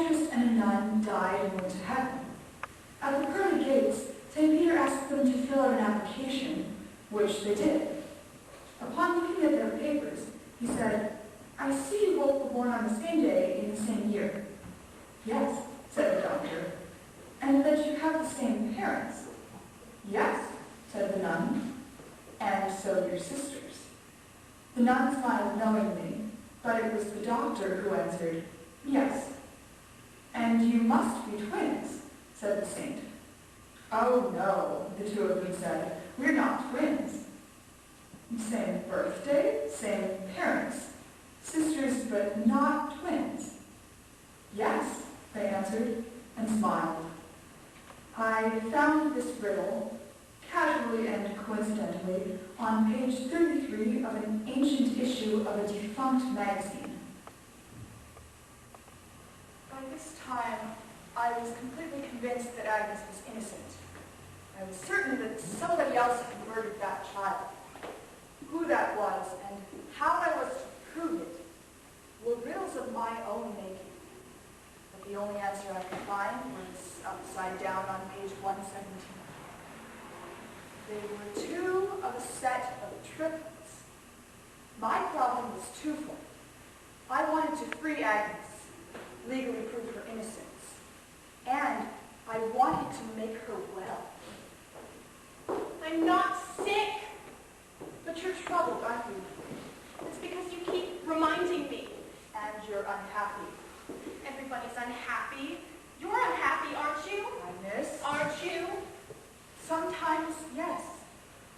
psychiatrist and a nun died and went to heaven. At the pearly gates, St. Peter asked them to fill out an application, which they did. Upon looking at their papers, he said, "I see you both were born on the same day in the same year." "Yes," said the doctor. "And that you have the same parents." "Yes," said the nun. "And so your sisters." The nun smiled knowingly, but it was the doctor who answered, "Yes." "And you must be twins," said the saint. "Oh no," the two of them said, "we're not twins." "Same birthday, same parents, sisters but not twins." "Yes," they answered, and smiled. "I found this riddle, casually and coincidentally, on page 33 of an ancient issue of a defunct magazine." By this time, I was completely convinced that Agnes was innocent. I was certain that somebody else had murdered that child. Who that was and how I was to prove it were riddles of my own making. But the only answer I could find was upside down on page 117. They were two of a set of triplets. My problem was twofold. I wanted to free Agnes, legally prove her innocence, and I wanted to make her well. "I'm not sick." But you're troubled, aren't you? It's because you keep reminding me. And you're unhappy. Everybody's unhappy. You're unhappy, aren't you? Agnes? Aren't you? Sometimes, yes.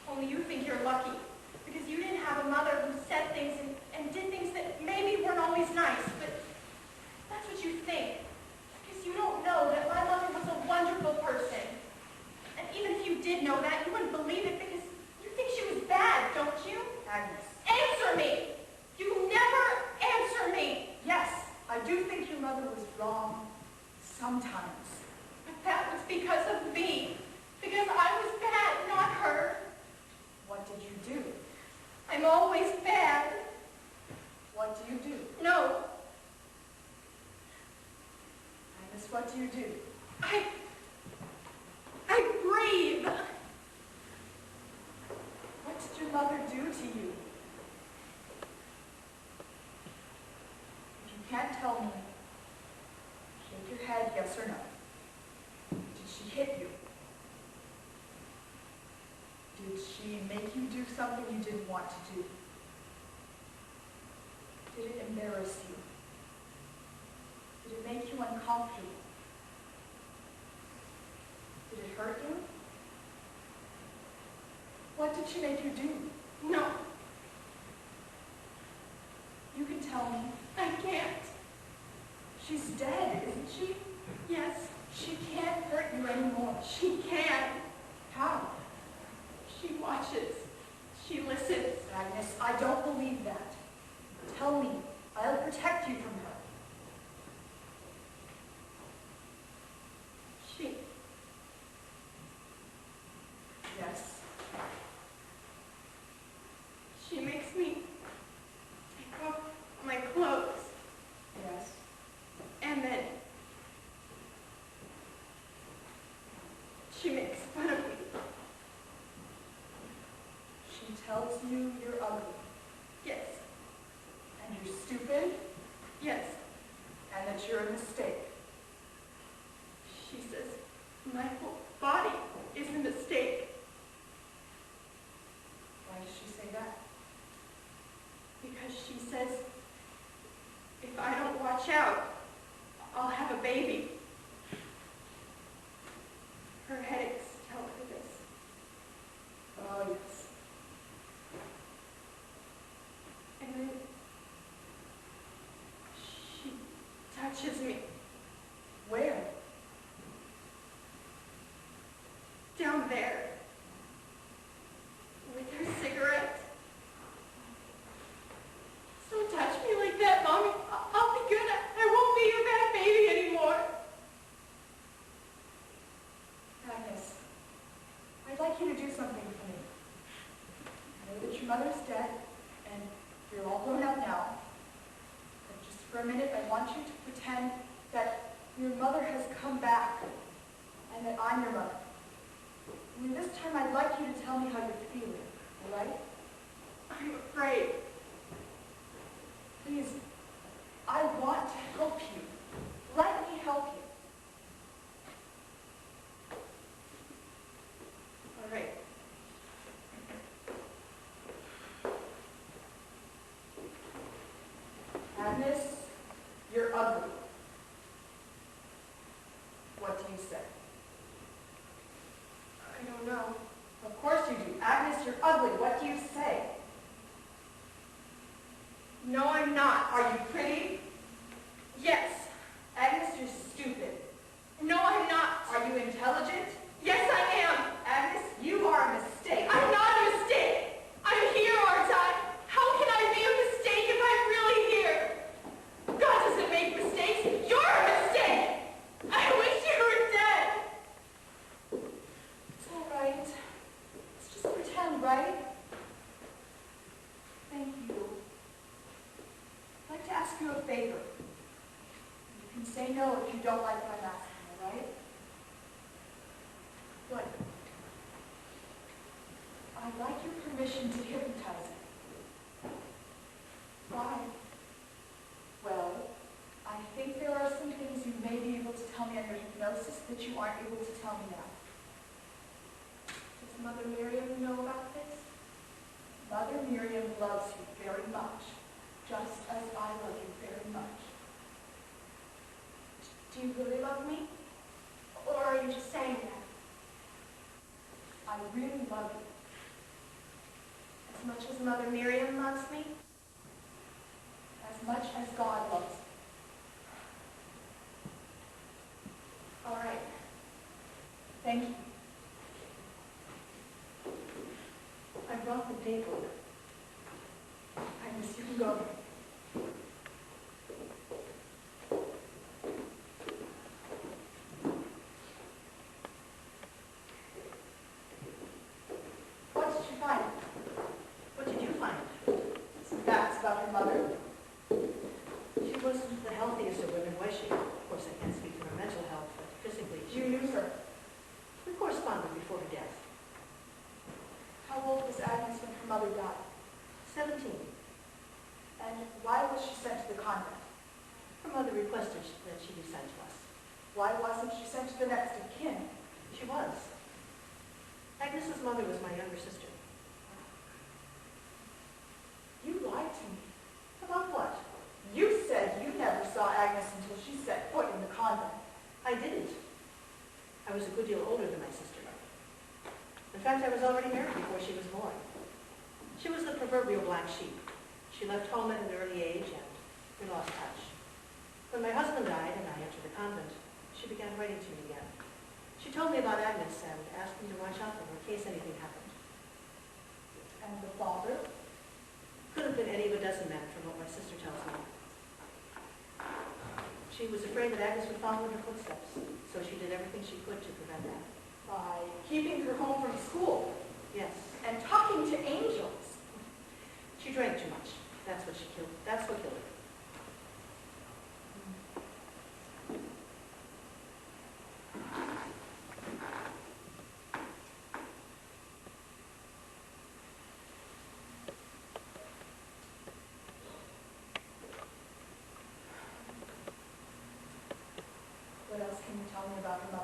Only you think you're lucky, because you didn't have a mother who said things and did things that maybe weren't always nice, but that's what you think, because you don't know that my mother was a wonderful person. And even if you did know that, you wouldn't believe it because you think she was bad, don't you? Agnes. Answer me! You never answer me! Yes, I do think your mother was wrong sometimes. But that was because of me. Because I was bad, not her. What did you do? I'm always bad. What do you do? No. Agnes, what do you do? I breathe. What did your mother do to you? If you can't tell me, shake your head, yes or no. Did she hit you? Did she make you do something you didn't want to do? Did it embarrass you? Did it make you uncomfortable? Did it hurt you? What did she make you do? No. You can tell me. I can't. She's dead, isn't she? Yes, She can't hurt you anymore. she can. How? She watches. She listens. Agnes, I don't believe that. Tell me. I'll protect you from her. She. Yes. She makes me take off my clothes. Yes. And then she makes fun of me. She tells you you're ugly. Yes. And you're stupid. Yes. And that you're a mistake. She says my whole body is a mistake. Why does she say that? Because she says if I don't watch out, I'll have a baby. Her headaches tell her this. Oh, yes. And then she touches me Where? down there with her cigarette. Don't touch me like that, Mommy. I'll be good. I won't be your bad baby anymore. Agnes, I'd like you to do something for me. I know that your mother's dead, and you're all grown up now. But just for a minute, I want you to pretend that your mother has come back, and that I'm your mother. Only this time I'd like you to tell me how you're feeling, all right? I'm afraid. Please, I want to help you. Let me help you. All right. Agnes, you're ugly. What do you say? I don't know. Of course you do. Agnes, you're ugly. What do you say? No, I'm not. Are you pretty? Yes. Agnes, you're stupid. No, I'm not. Are you intelligent? Yes, I am. Agnes, you are a mistake. I'm not a mistake. I'm here, aren't I? How can I be a mistake if I'm really here? God doesn't make mistakes. You're a mistake. I wish you were dead. It's all right. Let's just pretend, right? Thank you. I'd like to ask you a favor. You can say no if you don't like what I'm asking, all right? Good. I'd like your permission to hypnotize me. Why? Well, I think there are some things you may be able to tell me under hypnosis that you aren't able to tell me now. Does Mother Miriam know about this? Mother Miriam loves you very much, just as I love you very much. Do you really love me? Or are you just saying that? I really love you. As much as Mother Miriam loves me? As much as God loves me. All right. Thank you. I brought the paper. Agnes, you can go. What did you find? What did you find? Some facts about her mother. She wasn't the healthiest of women, was she? Of course, I can't speak for her mental health, but physically, You knew her. we corresponded before her death. How old was Agnes when her mother died? 17. And why was she sent to the convent? Her mother requested that she be sent to us. Why wasn't she sent to the next of kin? She was. Agnes's mother was my younger sister. You lied to me. About what? You said you never saw Agnes until she set foot in the convent. I didn't. I was a good deal older than my sister. In fact, I was already married before she was born. She was the proverbial black sheep. She left home at an early age and we lost touch. When my husband died and I entered the convent, she began writing to me again. She told me about Agnes and asked me to watch out for her in case anything happened. And the father? Could have been any of a dozen men from what my sister tells me. She was afraid that Agnes would follow in her footsteps, so she did everything she could to prevent that. By keeping her home from school Yes, and talking to angels. she drank too much. That's what killed her. What else can you tell me about her mother?